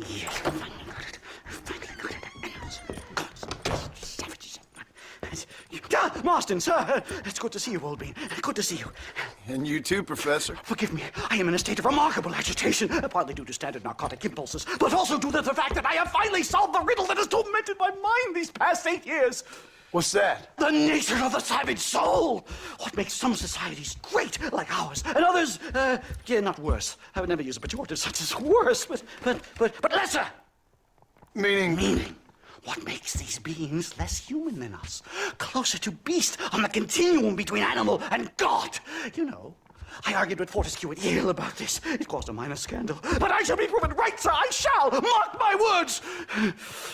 Yes, I finally got it. I finally got it. Animals. God, savages. Marston, sir. It's good to see you, Old Bean. Good to see you. And you too, Professor. Forgive me. I am in a state of remarkable agitation, partly due to standard narcotic impulses, but also due to the fact that I have finally solved the riddle that has tormented my mind these past 8 years. What's that? The nature of the savage soul. What makes some societies great, like ours, and others, not worse. I would never use a pejorative such as worse, but lesser. Meaning? What makes these beings less human than us? Closer to beast on the continuum between animal and God. You know, I argued with Fortescue at Yale about this. It caused a minor scandal. But I shall be proven right, sir. I shall. Mark my words.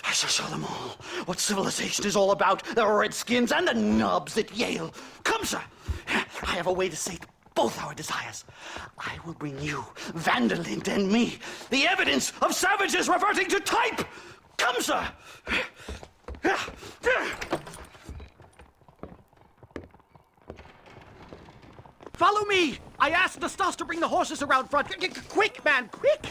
I shall show them all what civilization is all about. The redskins and the nubs at Yale. Come, sir. I have a way to sate both our desires. I will bring you, Vanderlint, and me, the evidence of savages reverting to type. Come, sir. Follow me! I asked Nastas to bring the horses around front. Quick, man, quick!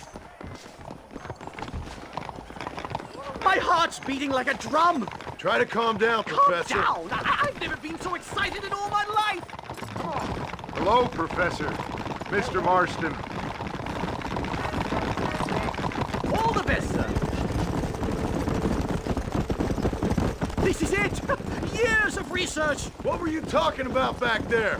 My heart's beating like a drum. Try to calm down, Professor. Calm down! I've never been so excited in all my life! Hello, Professor. Mr. Marston. All the best, sir. This is it! Years of research! What were you talking about back there?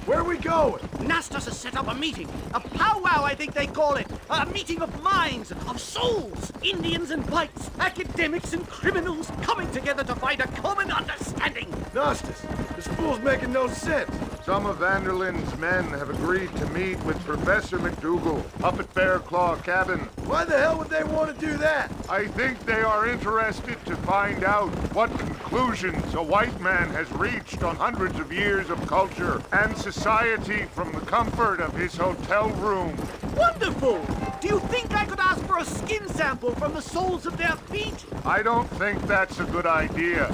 Where are we going? Nastas has set up a meeting. A powwow, I think they call it. A meeting of minds, of souls. Indians and whites, academics and criminals coming together to find a common understanding. Nastas, this fool's making no sense. Some of Vanderlyn's men have agreed to meet with Professor McDougal up at Bear Claw Cabin. Why the hell would they want to do that? I think they are interested to find out what conclusions a white man has reached on hundreds of years of culture and society from the comfort of his hotel room. Wonderful! Do you think I could ask for a skin sample from the soles of their feet? I don't think that's a good idea.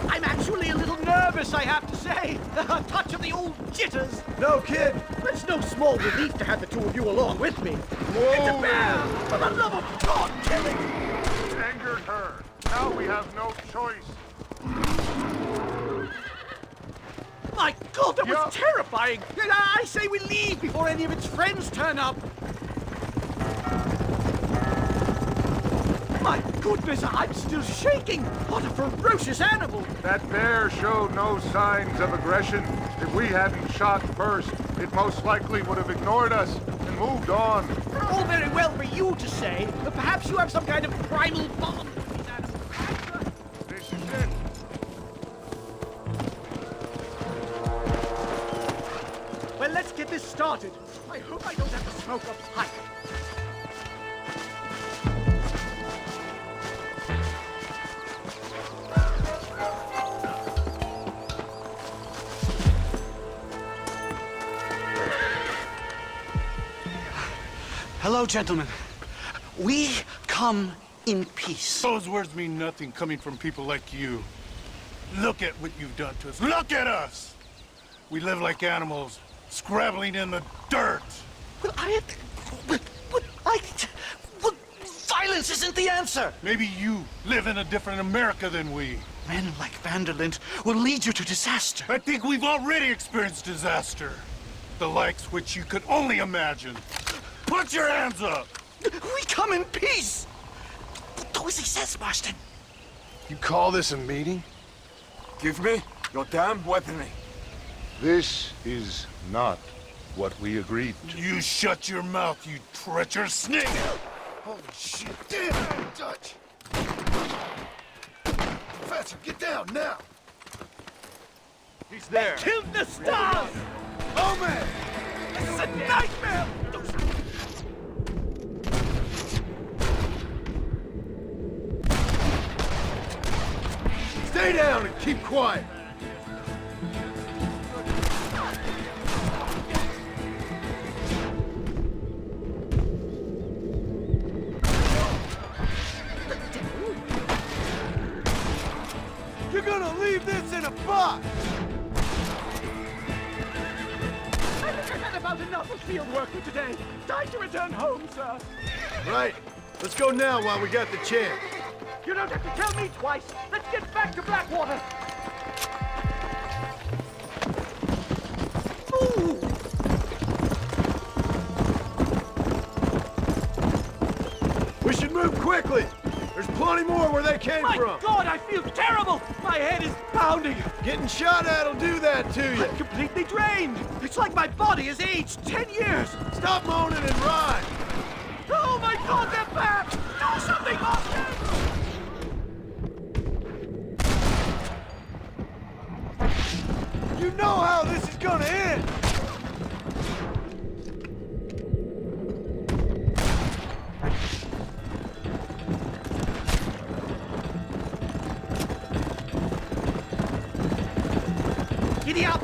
I'm actually a little nervous, I have to say. A touch of the old jitters. No kid. It's no small relief to have the two of you along with me. Whoa. It's a bear! For the love of God, kill it! Angered her. Now we have no choice. My God, that was terrifying! I say we leave before any of its friends turn up. My goodness, I'm still shaking! What a ferocious animal! That bear showed no signs of aggression. If we hadn't shot first, it most likely would have ignored us and moved on. All very well for you to say, but perhaps you have some kind of primal bond with these animals. This is it. Well, let's get this started. I hope I don't have to smoke a pipe. Hello, gentlemen. We come in peace. Those words mean nothing coming from people like you. Look at what you've done to us. Look at us! We live like animals, scrabbling in the dirt. Well, violence isn't the answer. Maybe you live in a different America than we. Men like Vanderlint will lead you to disaster. I think we've already experienced disaster. The likes which you could only imagine. Put your hands up! We come in peace! Do as he says, Marston. You call this a meeting? Give me your damn weaponry. This is not what we agreed to. You shut your mouth, you treacherous snake! Holy shit! Damn, Dutch! Professor, get down now! He's there. Killed the stars! Oh, man! This is a nightmare! Stay down and keep quiet! gonna leave this in a box! I think I've had about enough of field work for today. Time to return home, sir. Right. Let's go now while we got the chance. You don't have to tell me twice. Let's get back to Blackwater. Ooh. We should move quickly. There's plenty more where they came My from. God, I feel terrible. My head is pounding. Getting shot at'll do that to you. I'm completely drained. It's like my body has aged 10 years. Stop moaning and ride. Oh my God, they're back. Do something, Austin. You know how this is gonna end. Giddy up.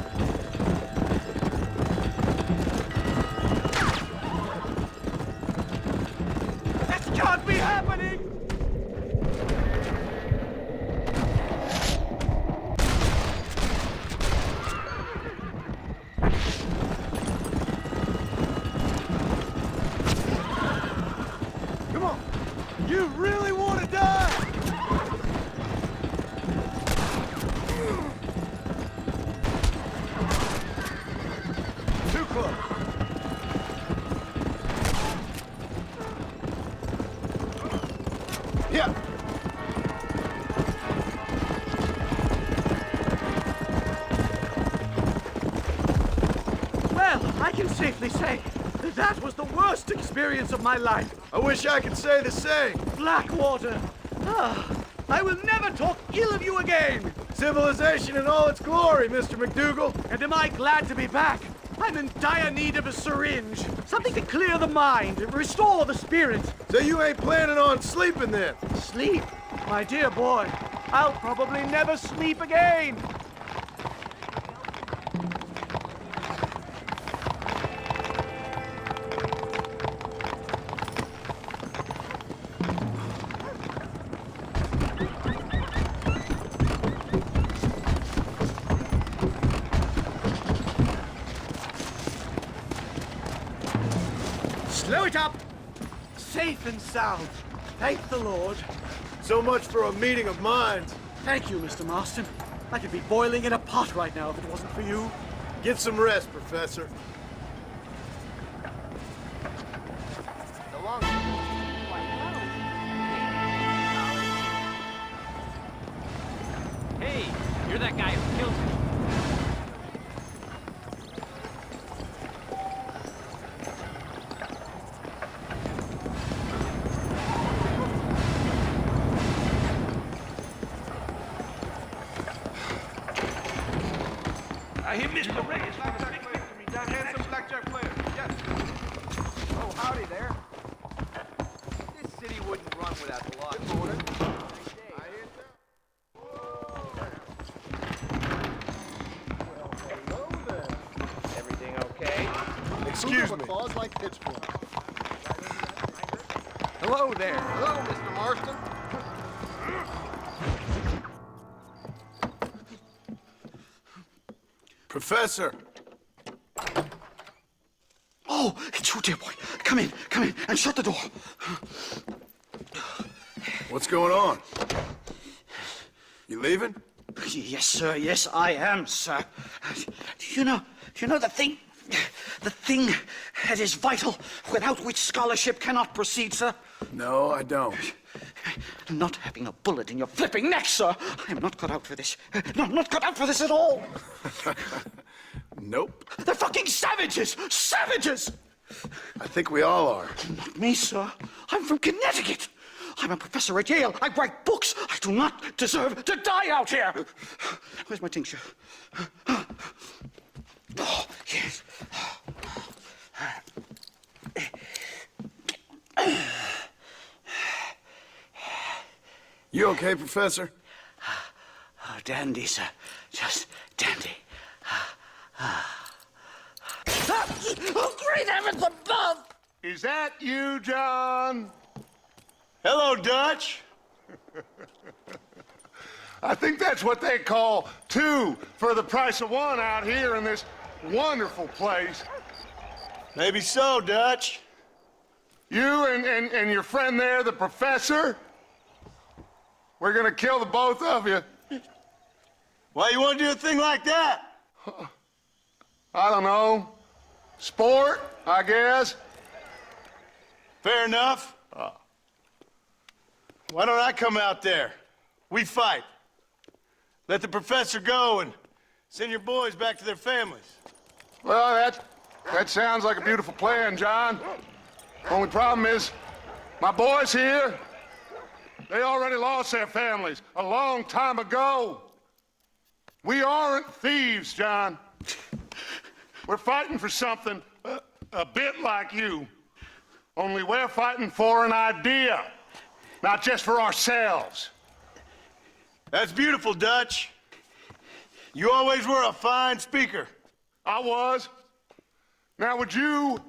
This can't be happening. Come on. You really want to die? Too close. Yeah. Well, I can safely say that was the worst experience of my life. I wish I could say the same. Blackwater. Ah, I will never talk ill of you again. Civilization in all its glory, Mr. McDougal. And am I glad to be back? I'm in dire need of a syringe. Something to clear the mind, restore the spirit. So you ain't planning on sleeping then? Sleep? My dear boy, I'll probably never sleep again. Slow it up! Safe and sound. Thank the Lord. So much for a meeting of minds. Thank you, Mr. Marston. I could be boiling in a pot right now if it wasn't for you. Get some rest, Professor. Hey, you're that guy who killed me. I hear Mr. Ray is that handsome blackjack player. Yes. Oh, howdy there. This city wouldn't run without the law. Good morning. Everything okay? Excuse me. Hello there. Hello, Mr. Marston. Professor! Oh, it's you, dear boy. Come in, and shut the door. What's going on? You leaving? Yes, sir. Yes, I am, sir. You know the thing that is vital, without which scholarship cannot proceed, sir. No, I don't. Not having a bullet in your flipping neck, sir. I am not cut out for this. No, I'm not cut out for this at all. Nope. They're fucking savages! Savages! I think we all are. Not me, sir. I'm from Connecticut. I'm a professor at Yale. I write books. I do not deserve to die out here. Where's my tincture? Oh, yes. You okay, Professor? Oh, dandy, sir. Just dandy. Oh, great heavens above! Is that you, John? Hello, Dutch. I think that's what they call two for the price of one out here in this wonderful place. Maybe so, Dutch. You and your friend there, the professor, we're gonna kill the both of you. Why you want to do a thing like that? I don't know. Sport, I guess. Fair enough. Why don't I come out there? We fight. Let the professor go and send your boys back to their families. Well, that sounds like a beautiful plan, John. Only problem is, my boys here, they already lost their families a long time ago. We aren't thieves, John. We're fighting for something a bit like you. Only we're fighting for an idea, not just for ourselves. That's beautiful, Dutch. You always were a fine speaker. I was. Now, would you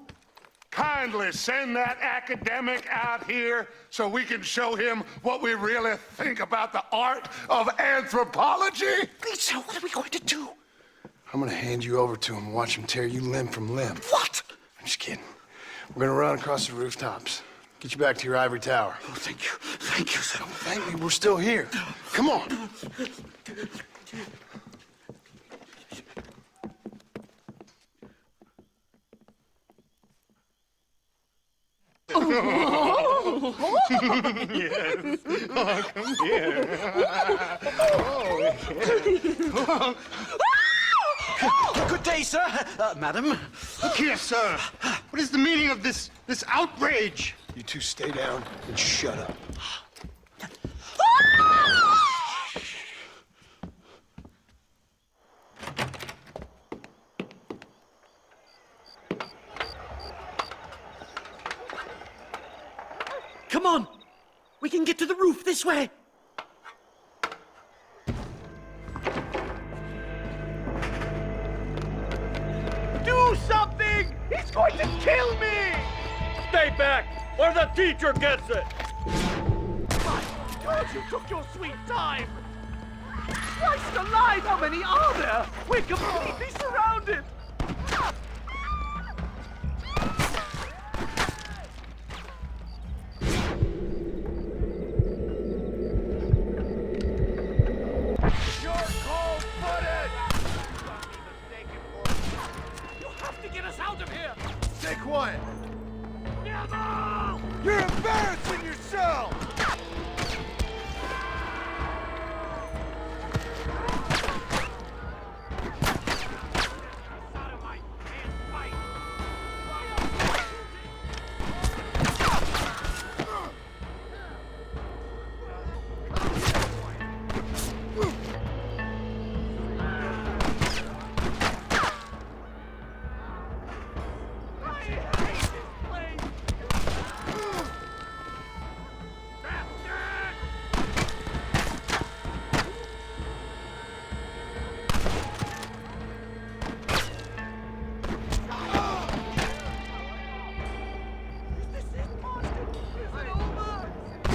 kindly send that academic out here so we can show him what we really think about the art of anthropology? Please, sir, what are we going to do? I'm gonna hand you over to him and watch him tear you limb from limb. What? I'm just kidding. We're gonna run across the rooftops. Get you back to your ivory tower. Oh, thank you. Thank you, sir. Thank me, we're still here. Come on. Yes. Oh, come here. Good day, sir. Madam. Look here, sir. What is the meaning of this outrage? You two stay down and shut up. Come on! We can get to the roof this way! Do something! He's going to kill me! Stay back, or the teacher gets it! My God, you took your sweet time! Christ alive, how many are there? We're completely surrounded! Stay quiet. Never! You're embarrassing yourself!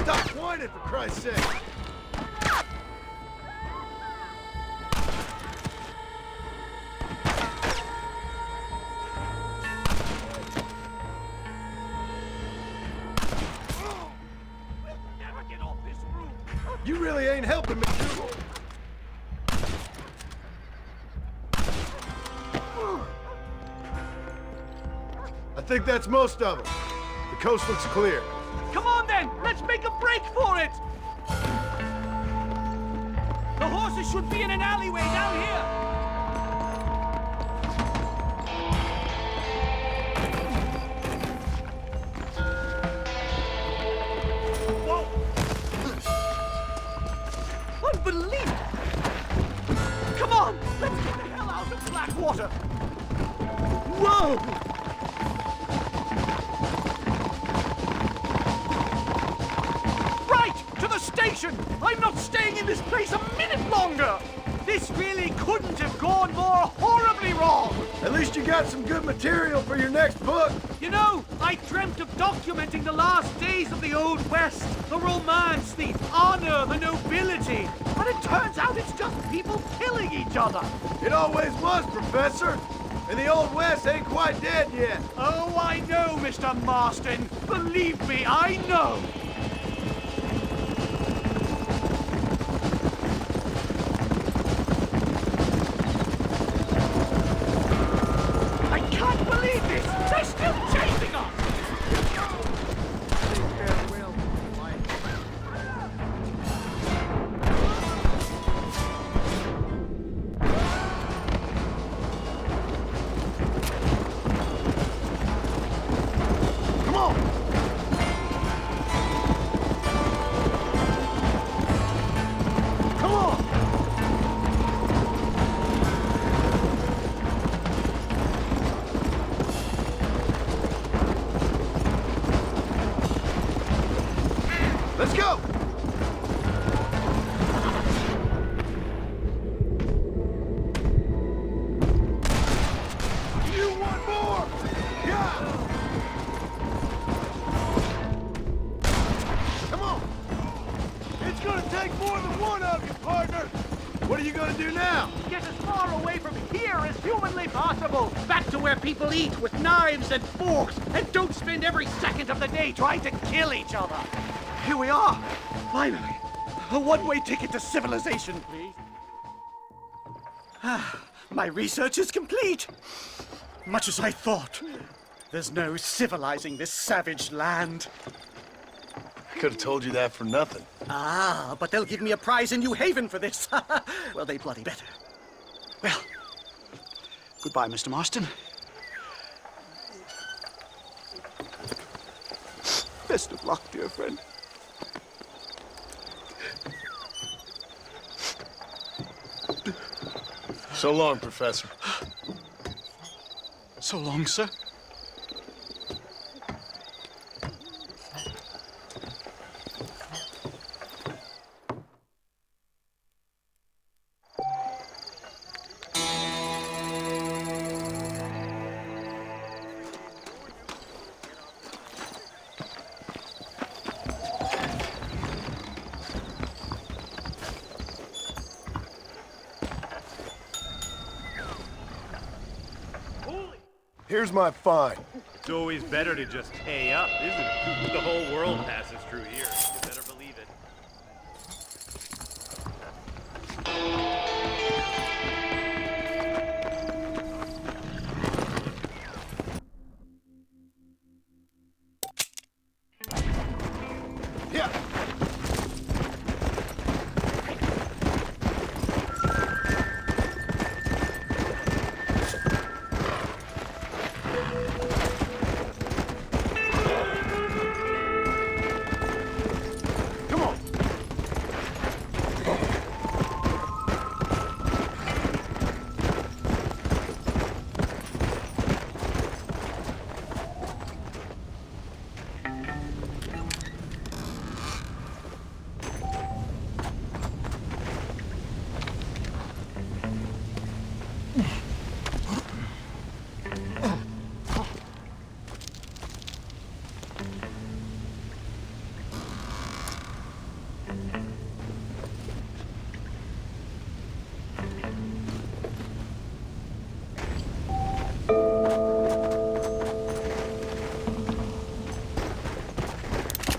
Stop whining, for Christ's sake! Never get off this roof! You really ain't helping me, McDougal. I think that's most of them. The coast looks clear. Come on then, let's make a break for it! The horses should be in an alleyway down here! Whoa! Unbelievable! Come on, let's get the hell out of Blackwater! Whoa! Station! I'm not staying in this place a minute longer! This really couldn't have gone more horribly wrong! At least you got some good material for your next book. You know, I dreamt of documenting the last days of the Old West, the romance, the honor, the nobility. But it Turns out it's just people killing each other. It always was, Professor. And the Old West ain't quite dead yet. Oh, I know, Mr. Marston. Believe me, I know. I can't believe this. They're still chasing us. Let's go! You want more? Yeah! Come on! It's gonna take more than one of you, partner! What are you gonna do now? Get as far away from here as humanly possible. Back to where people eat with knives and forks and don't spend every second of the day trying to kill each other. Here we are. Finally. A one-way ticket to civilization, please. My research is complete. Much as I thought. There's no civilizing this savage land. Could have told you that for nothing. Ah, but they'll give me a prize in New Haven for this. Well, they bloody better. Well, goodbye, Mr. Marston. Best of luck, dear friend. So long, Professor. So long, sir. Here's my fine. It's always better to just pay up, isn't it? The whole world passes through here. You better believe it. Yeah. Come on.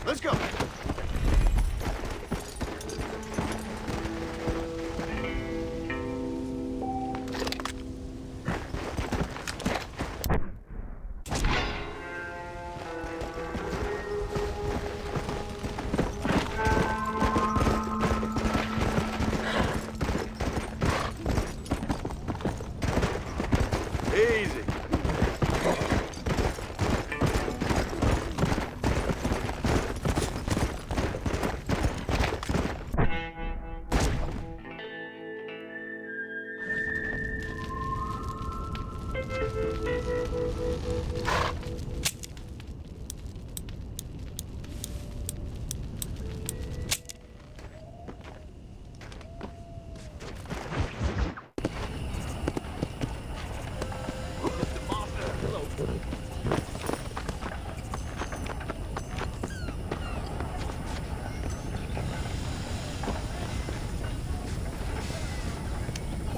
Let's go. Easy.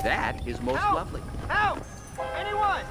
That is most Help! lovely. Help! Anyone!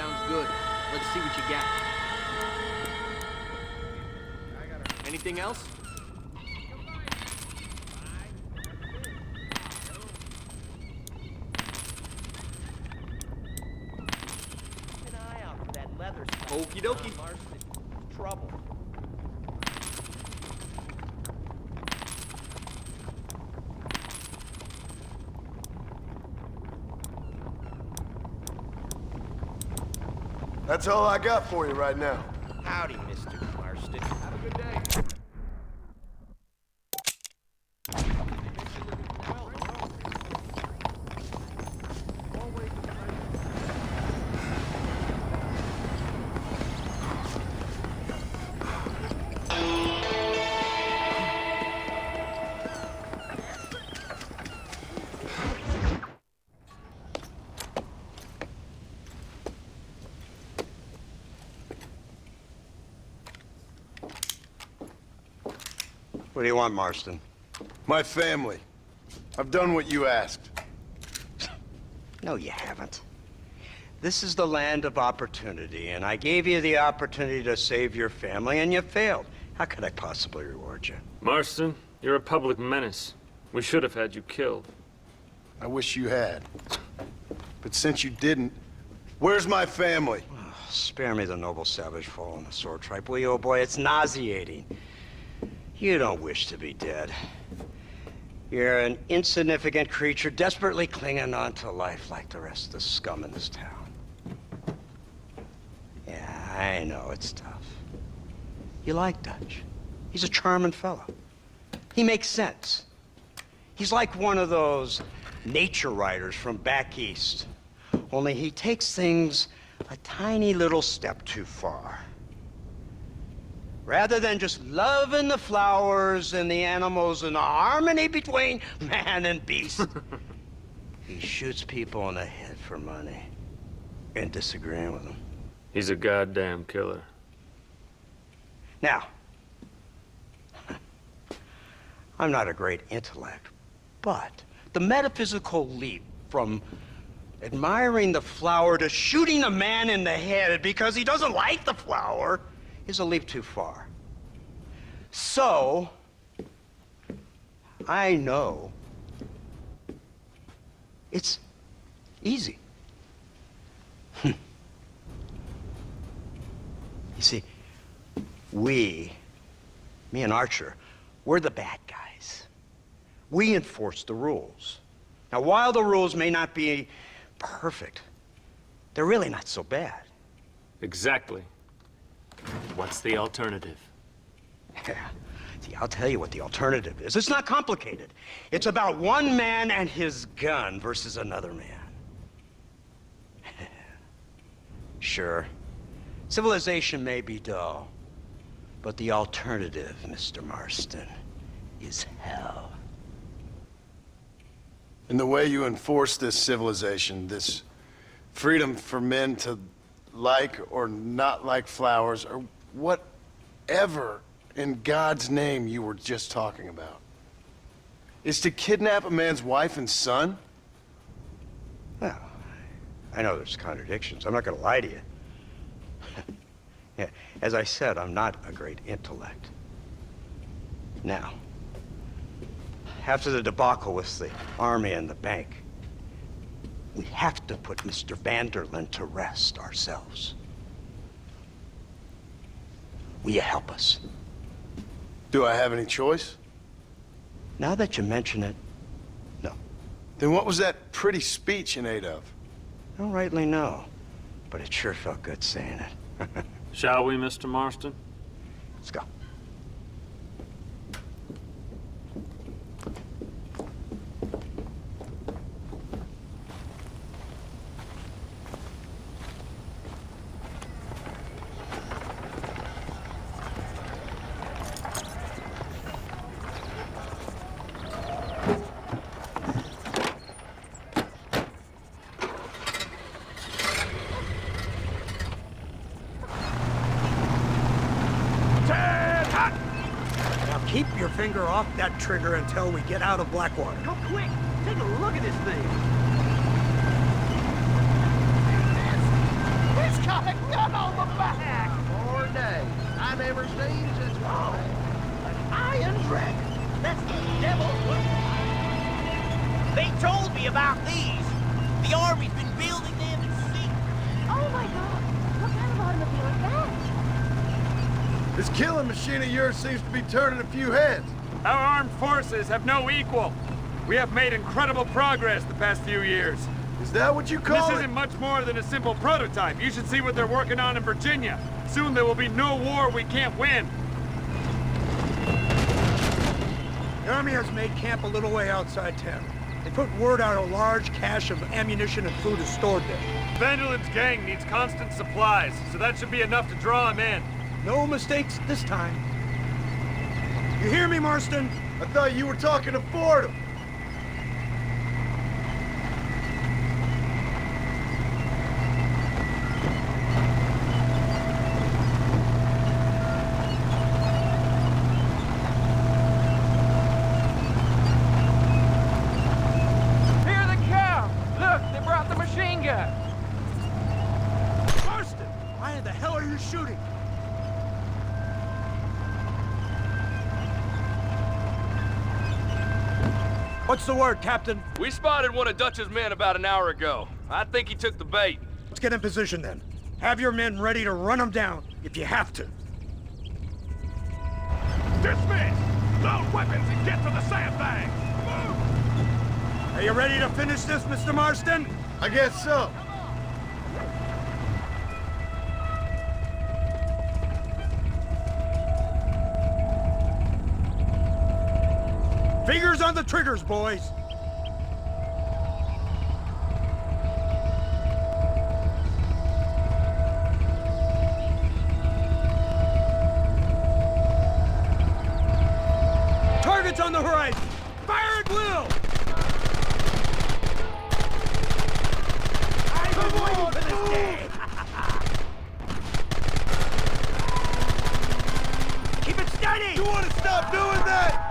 Sounds good. Let's see what you got. Anything else? Okie dokie. Trouble. That's all I got for you right now. Howdy, Mr. Marston. Have a good day. What do you want, Marston? My family. I've done what you asked. No, you haven't. This is the land of opportunity, and I gave you the opportunity to save your family, and you failed. How could I possibly reward you? Marston, you're a public menace. We should have had you killed. I wish you had. But since you didn't, where's my family? Oh, spare me the noble savage fall on the sword tripe, will you, old boy? It's nauseating. You don't wish to be dead. You're an insignificant creature desperately clinging on to life like the rest of the scum in this town. Yeah, I know it's tough. You like Dutch. He's a charming fellow. He makes sense. He's like one of those nature writers from back east. Only he takes things a tiny little step too far. Rather than just loving the flowers and the animals and the harmony between man and beast, he shoots people in the head for money and disagreeing with them. He's a goddamn killer. Now, I'm not a great intellect, but the metaphysical leap from admiring the flower to shooting a man in the head because he doesn't like the flower is a leap too far. So, I know it's easy. You see, me and Archer, we're the bad guys. We enforce the rules. Now, while the rules may not be perfect, they're really not so bad. Exactly. What's the alternative? Yeah. See, I'll tell you what the alternative is. It's not complicated. It's about one man and his gun versus another man. Sure, civilization may be dull, but the alternative, Mr. Marston, is hell. And the way you enforce this civilization, this freedom for men to like or not like flowers, or whatever in God's name you were just talking about, is to kidnap a man's wife and son? Well, I know there's contradictions. I'm not going to lie to you. Yeah, as I said, I'm not a great intellect. Now, after the debacle with the army and the bank, we have to put Mr. Vanderlyn to rest ourselves. Will you help us? Do I have any choice? Now that you mention it, no. Then what was that pretty speech in aid of? I don't rightly know, but it sure felt good saying it. Shall we, Mr. Marston? Let's go. Keep your finger off that trigger until we get out of Blackwater. Go quick! Take a look at this thing! It's got a gun on the back! 4 days. I never seen such a thing. An iron dragon. That's the devil's work. They told me about these. The army's been building them in secret. Oh my god! What kind of automobile is that? This killing machine of yours seems to be turning a few heads. Our armed forces have no equal. We have made incredible progress the past few years. Is that what you call This it? isn't much more than a simple prototype. You should see what they're working on in Virginia. Soon there will be no war we can't win. The Army has made camp a little way outside town. They put word out a large cache of ammunition and food is stored there. Vanderland's gang needs constant supplies, so that should be enough to draw him in. No mistakes this time. You hear me, Marston? I thought you were talking to Fordham. Here they come! Look, they brought the machine gun! Marston! Why in the hell are you shooting? What's the word, Captain? We spotted one of Dutch's men about an hour ago. I think he took the bait. Let's get in position then. Have your men ready to run them down, if you have to. Dismiss! Load weapons and get to the sandbags! Are you ready to finish this, Mr. Marston? I guess so. Fingers on the triggers, boys. Targets on the horizon. Fire at will. I've been waiting for this day. Keep it steady. You want to stop doing that?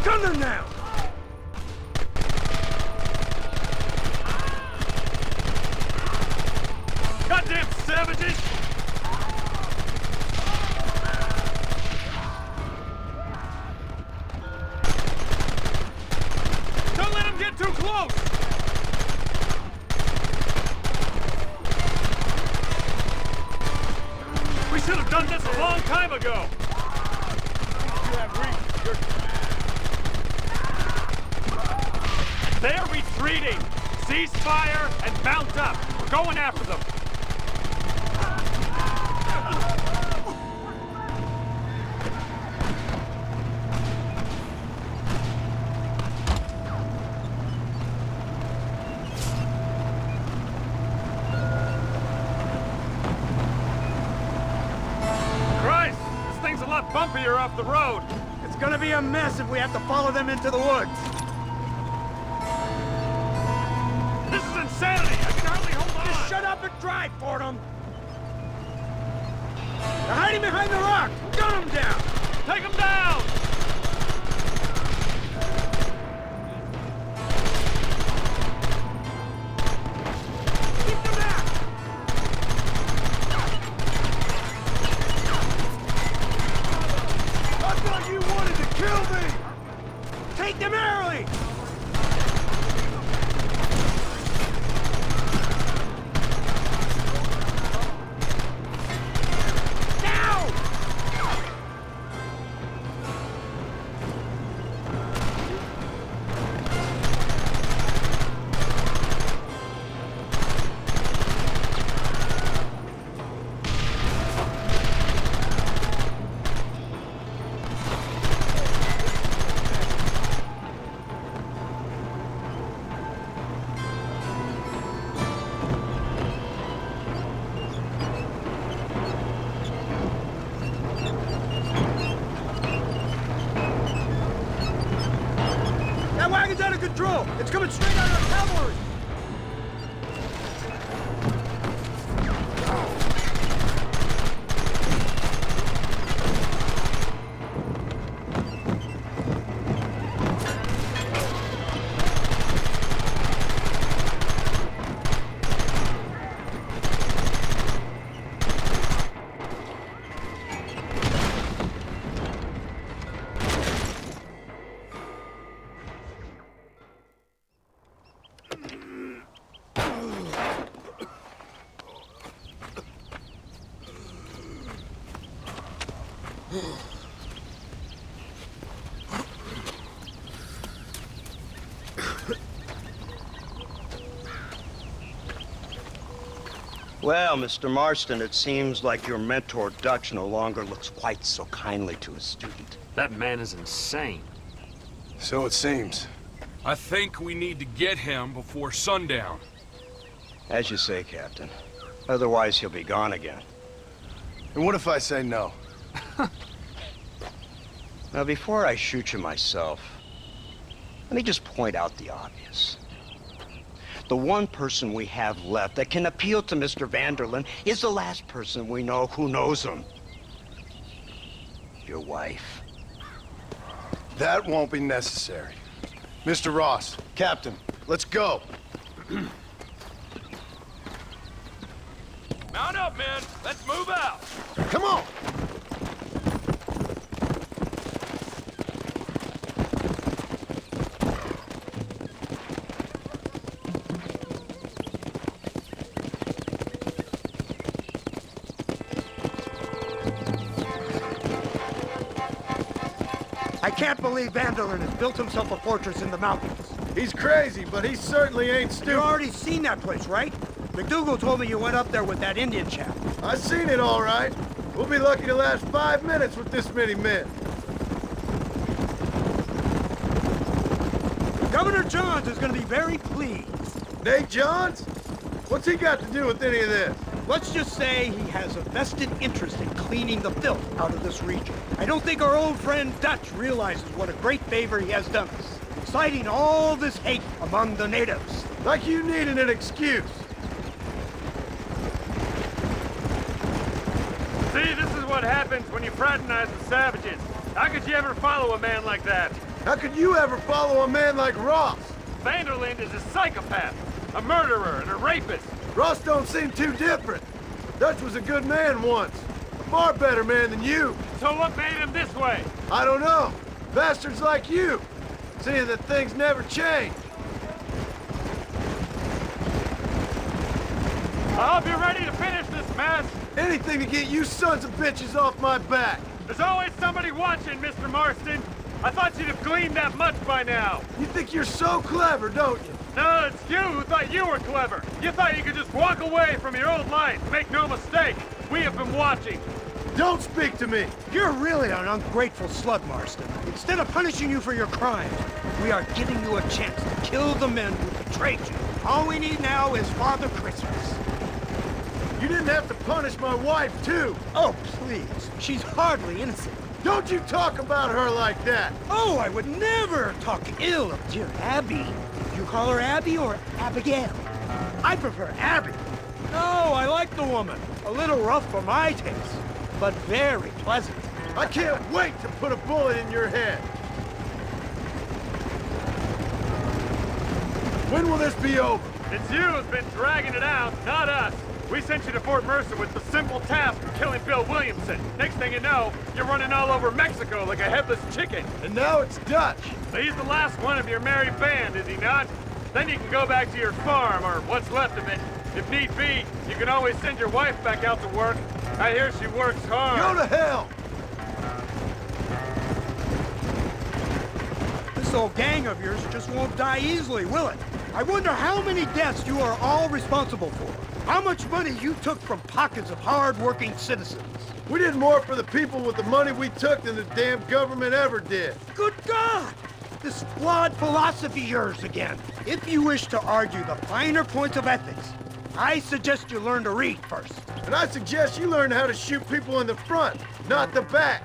Gun them now! Goddamn savages! Don't let them get too close! We should have done this a long time ago! You have reached your They're retreating! Cease fire and mount up! We're going after them! Christ! This thing's a lot bumpier off the road! It's gonna be a mess if we have to follow them into the woods. This is insanity! I can hardly hold on! Just shut up and drive, Fordham! They're hiding behind the rock! Gun them down! Take them down! Keep them back! I thought you wanted to kill me! Take them early! That wagon's out of control! It's coming straight out of our cavalry! Well, Mr. Marston, it seems like your mentor Dutch no longer looks quite so kindly to his student. That man is insane. So it seems. I think we need to get him before sundown. As you say, Captain. Otherwise, he'll be gone again. And what if I say no? Now, before I shoot you myself, let me just point out the obvious. The one person we have left that can appeal to Mr. Vanderlyn is the last person we know who knows him. Your wife. That won't be necessary. Mr. Ross, Captain, let's go. Mount up, men. Let's move out. Come on. I can't believe Vanderlyn has built himself a fortress in the mountains. He's crazy, but he certainly ain't stupid. You already seen that place, right? McDougal told me you went up there with that Indian chap. I seen it all right. We'll be lucky to last 5 minutes with this many men. Governor Johns is going to be very pleased. Nate Johns? What's he got to do with any of this? Let's just say he has a vested interest in cleaning the filth out of this region. I don't think our old friend Dutch realizes what a great favor he has done us, inciting all this hate among the natives. Like you needed an excuse. See, this is what happens when you fraternize with savages. How could you ever follow a man like that? How could you ever follow a man like Ross? Vanderlyn is a psychopath, a murderer, and a rapist. Ross don't seem too different. Dutch was a good man once. A far better man than you. So what made him this way? I don't know. Bastards like you. Seeing that things never change. I hope you're ready to finish this mess. Anything to get you sons of bitches off my back. There's always somebody watching, Mr. Marston. I thought you'd have gleaned that much by now. You think you're so clever, don't you? No, it's you who thought you were clever. You thought you could just walk away from your old life. Make no mistake, we have been watching. Don't speak to me. You're really an ungrateful slut, Marston. Instead of punishing you for your crimes, we are giving you a chance to kill the men who betrayed you. All we need now is Father Christmas. You didn't have to punish my wife, too. Oh, please. She's hardly innocent. Don't you talk about her like that. Oh, I would never talk ill of dear Abby. You call her Abby or Abigail? I prefer Abby. No, I like the woman. A little rough for my taste, but very pleasant. I can't wait to put a bullet in your head. When will this be over? It's you who's been dragging it out, not us. We sent you to Fort Mercer with the simple task of killing Bill Williamson. Next thing you know, you're running all over Mexico like a headless chicken. And now it's Dutch. He's the last one of your merry band, is he not? Then you can go back to your farm, or what's left of it. If need be, you can always send your wife back out to work. I hear she works hard. Go to hell! This old gang of yours just won't die easily, will it? I wonder how many deaths you are all responsible for. How much money you took from pockets of hard-working citizens. We did more for the people with the money we took than the damn government ever did. Good God! This flawed philosophy yours again. If you wish to argue the finer points of ethics, I suggest you learn to read first. And I suggest you learn how to shoot people in the front, not the back.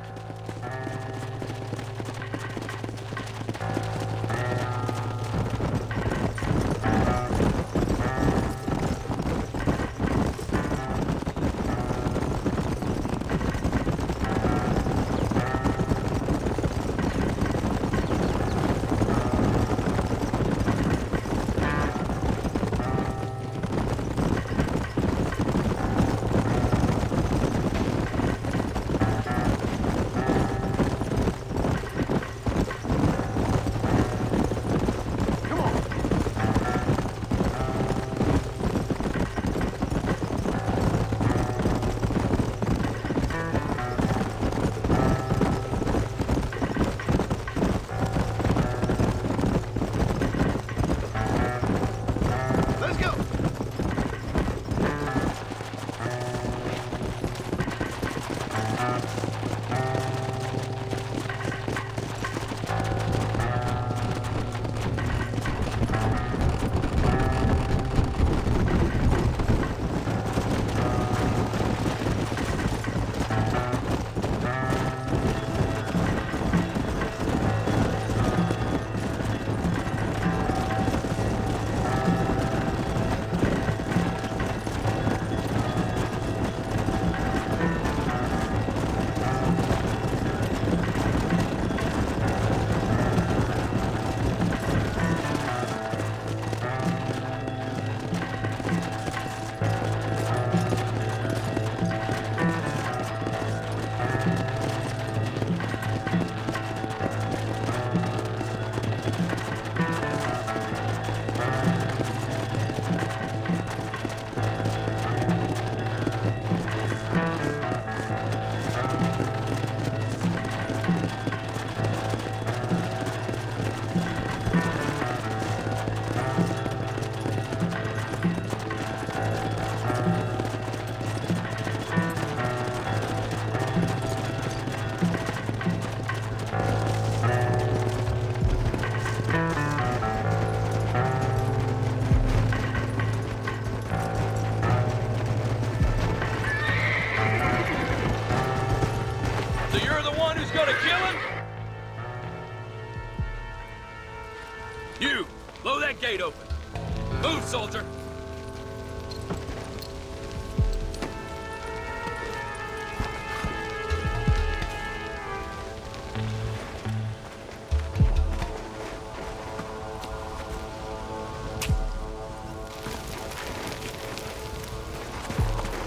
Move, soldier!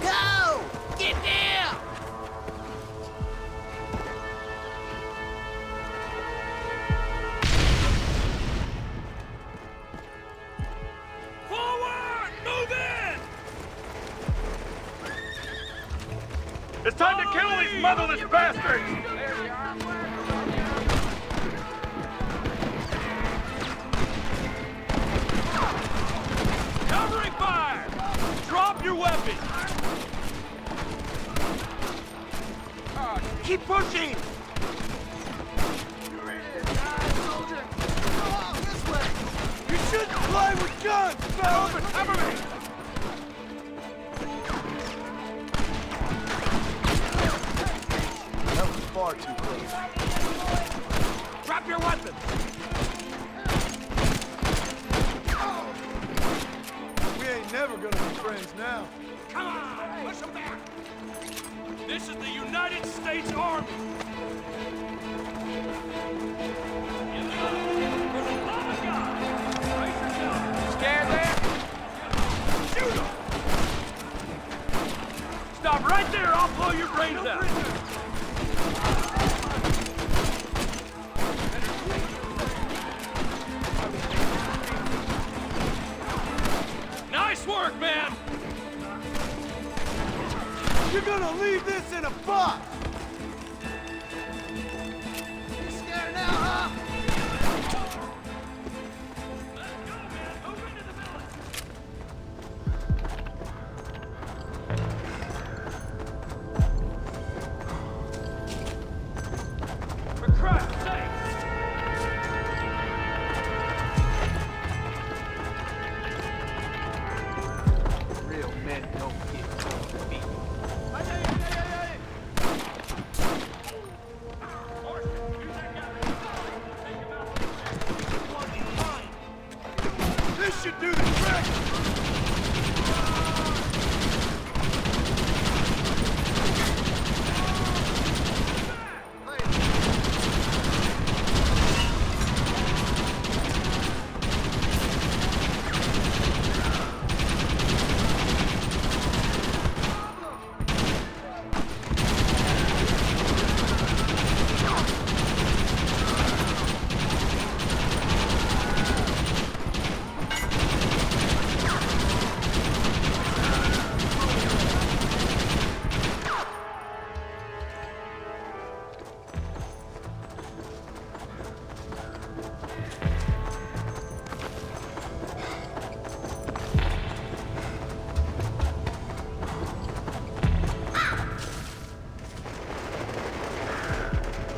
Go! Get down! Forward! Move in! It's time to kill these motherless bastards! Covering fire! Drop your weapons! Keep pushing! You shouldn't fly with guns, fella! Cover me! That was far too close. Drop your weapons! We ain't never gonna be friends now. Come on! Push them back! This is the United States Army! For the love of God! Brace yourself! Scared there? Shoot 'em! Stop right there! I'll blow your brains out! Nice work, man! You're gonna leave this in a box! You scared now, huh? Let's go, man! Move into the village! For Christ's sake! Real men don't get beat. This should do the trick!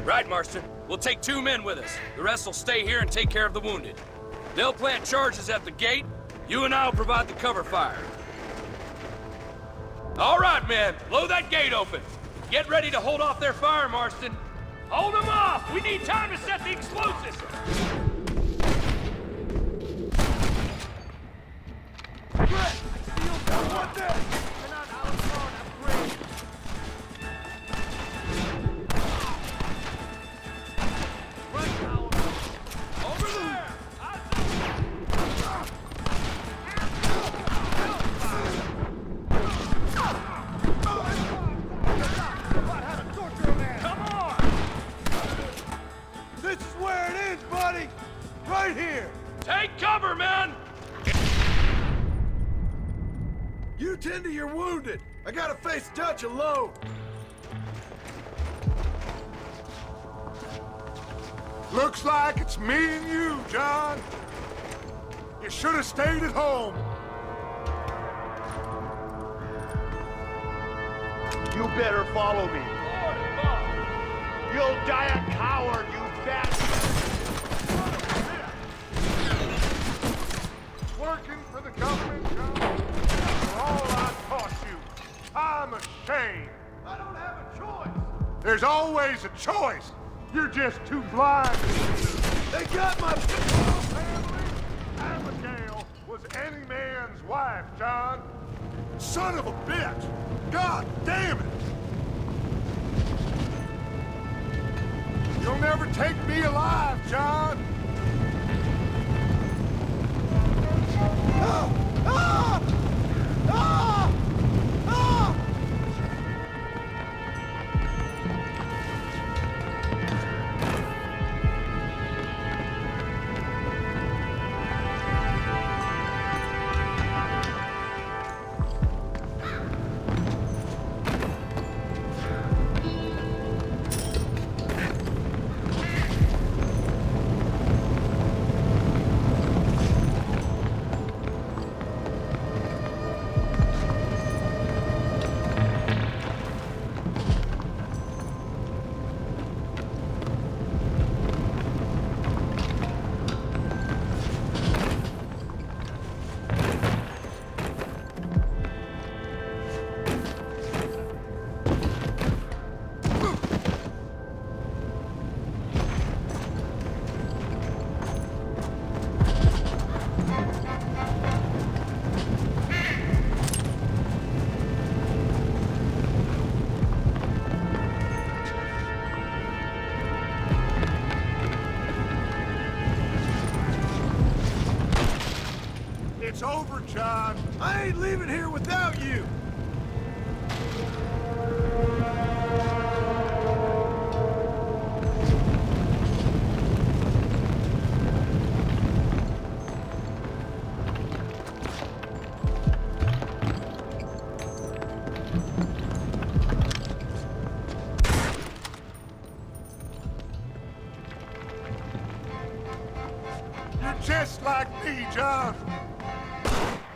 Right, Marston. We'll take 2 men with us. The rest will stay here and take care of the wounded. They'll plant charges at the gate. You and I'll provide the cover fire. All right, men. Blow that gate open. Get ready to hold off their fire, Marston. Hold them off! We need time to set the explosives! Over there! Come on! This is where it ends, buddy! Right here! Take cover, men! You tend to your wounded! I gotta face Dutch alone! Looks like it's me and you, John. You should have stayed at home. You better follow me. You'll die a coward, you bastard! Working for the government, John? For all I taught you, I'm ashamed. I don't have a choice! There's always a choice. You're just too blind. They got my Family, Abigail was any alive, John! Son of a bitch! God damn it! You'll never take me alive, John! Ah! Ah! Ah! Ah! It's over, John. I ain't leaving here without you. You're just like me, John.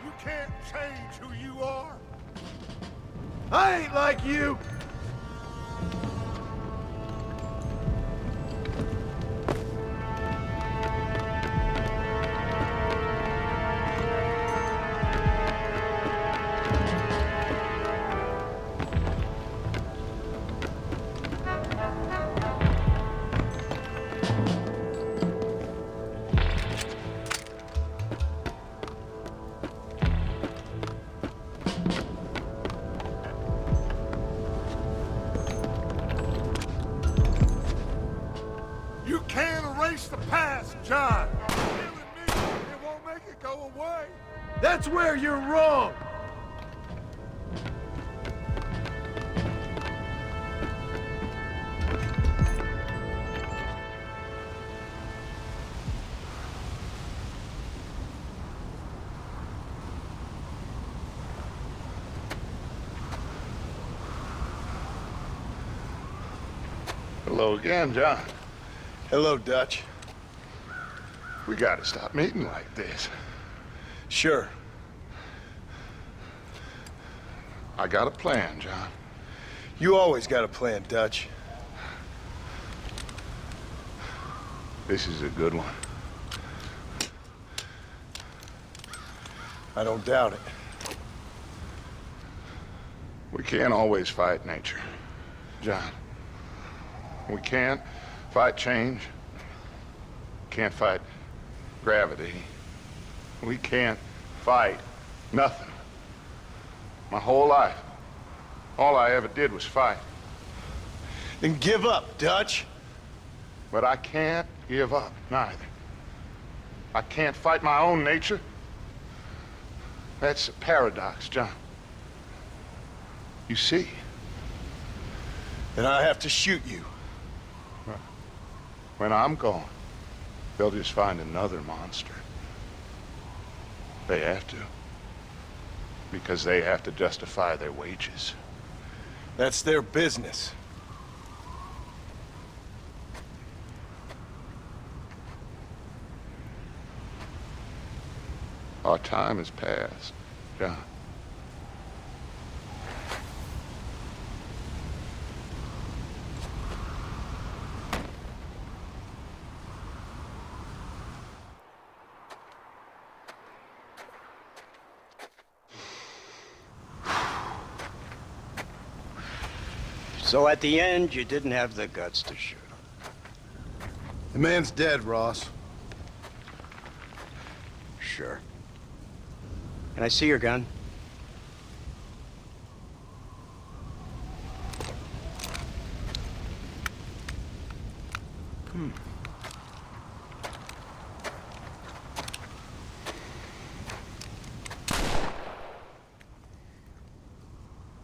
You can't change who you are. I ain't like you. You can't erase the past, John. Killing me, it won't make it go away. That's where you're wrong. Hello again, John. Hello, Dutch. We gotta stop meeting like this. Sure. I got a plan, John. You always got a plan, Dutch. This is a good one. I don't doubt it. We can't always fight nature, John. We can't fight change. Can't fight gravity. We can't fight nothing. My whole life, all I ever did was fight. Then give up, Dutch. But I can't give up, neither. I can't fight my own nature. That's a paradox, John. You see? Then I have to shoot you. When I'm gone, they'll just find another monster. They have to. Because they have to justify their wages. That's their business. Our time has passed, John. So at the end, you didn't have the guts to shoot him. The man's dead, Ross. Sure. Can I see your gun?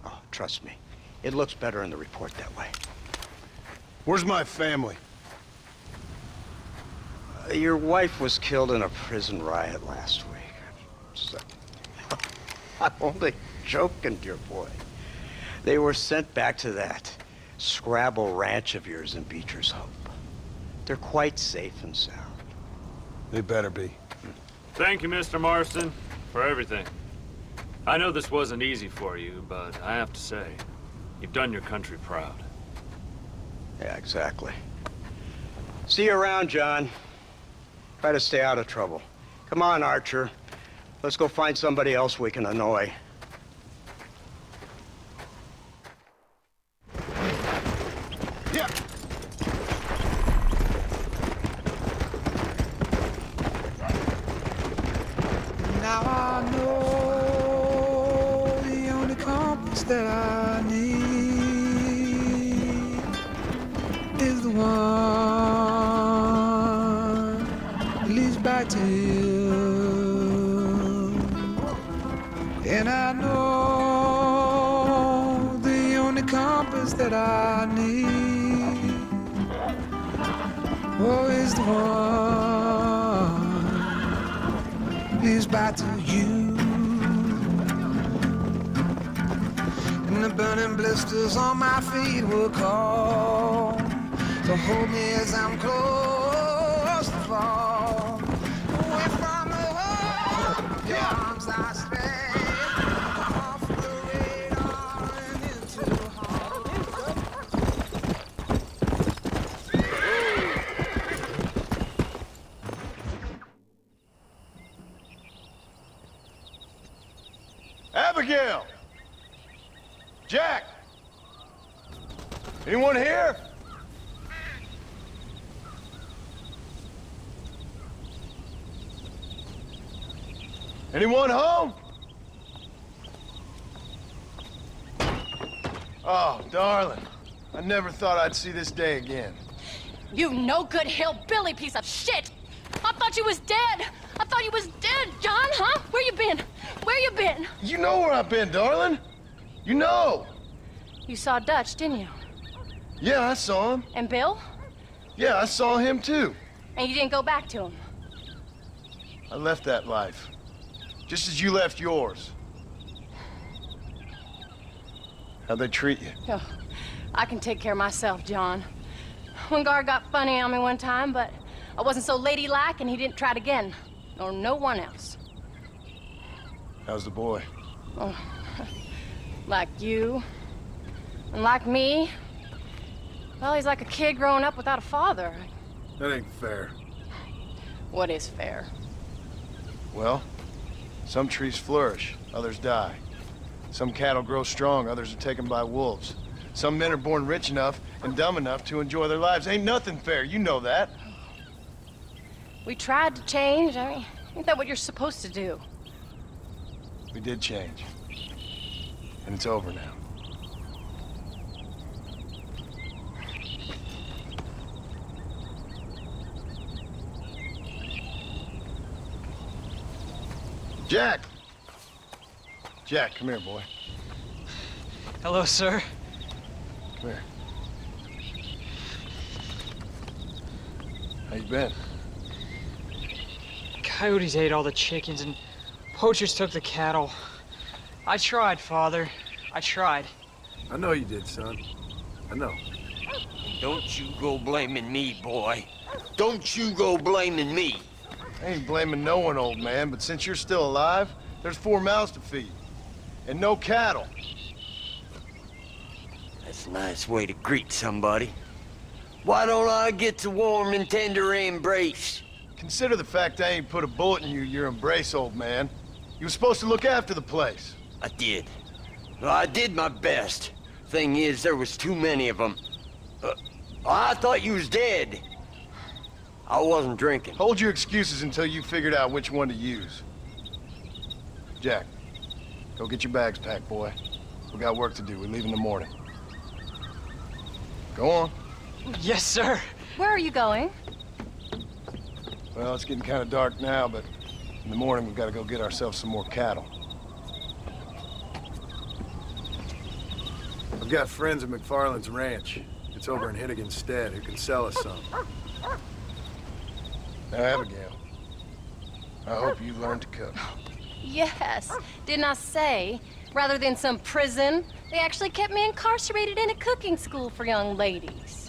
Oh, trust me. It looks better in the report that way. Where's my family? Your wife was killed in a prison riot last week. So, I'm only joking, dear boy. They were sent back to that Scrabble ranch of yours in Beecher's Hope. They're quite safe and sound. They better be. Thank you, Mr. Marston, for everything. I know this wasn't easy for you, but I have to say, you've done your country proud. Yeah, exactly. See you around, John. Try to stay out of trouble. Come on, Archer. Let's go find somebody else we can annoy. Yeah. Now I know the only compass that I need is the one that leads back to you. And I know the only compass that I need, oh, is the one leads back to you. And the burning blisters on my feet will call to hold me as I'm close to fall. Away from the home, your arms I stray, off the radar and into home. Abigail! Jack! Anyone here? Anyone home? Oh, darling. I never thought I'd see this day again. You no good hillbilly piece of shit! I thought you was dead! I thought you was dead, John, huh? Where you been? Where you been? You know where I've been, darling. You know. You saw Dutch, didn't you? Yeah, I saw him. And Bill? Yeah, I saw him too. And you didn't go back to him? I left that life. Just as you left yours. How'd they treat you? Oh, I can take care of myself, John. One guard got funny on me one time, but I wasn't so ladylike and he didn't try it again. Nor no one else. How's the boy? Oh, like you. And like me. Well, he's like a kid growing up without a father. That ain't fair. What is fair? Well, some trees flourish, others die. Some cattle grow strong, others are taken by wolves. Some men are born rich enough and dumb enough to enjoy their lives. Ain't nothing fair, you know that. We tried to change. I mean, ain't that what you're supposed to do? We did change. And it's over now. Jack! Jack, come here, boy. Hello, sir. Come here. How you been? Coyotes ate all the chickens and poachers took the cattle. I tried, Father. I tried. I know you did, son. I know. Don't you go blaming me, boy. Don't you go blaming me. I ain't blaming no one, old man, but since you're still alive, there's 4 mouths to feed. And no cattle. That's a nice way to greet somebody. Why don't I get the warm and tender embrace? Consider the fact I ain't put a bullet in your embrace, old man. You were supposed to look after the place. I did. Well, I did my best. Thing is, there was too many of them. I thought you was dead. I wasn't drinking. Hold your excuses until you figured out which one to use. Jack, go get your bags packed, boy. We got work to do. We leave in the morning. Go on. Yes, sir. Where are you going? Well, it's getting kind of dark now, but in the morning we've got to go get ourselves some more cattle. I've got friends at McFarland's ranch. It's over in Hittigan's Stead who can sell us some. Now, Abigail, I hope you learn to cook. Yes. Didn't I say, rather than some prison, they actually kept me incarcerated in a cooking school for young ladies.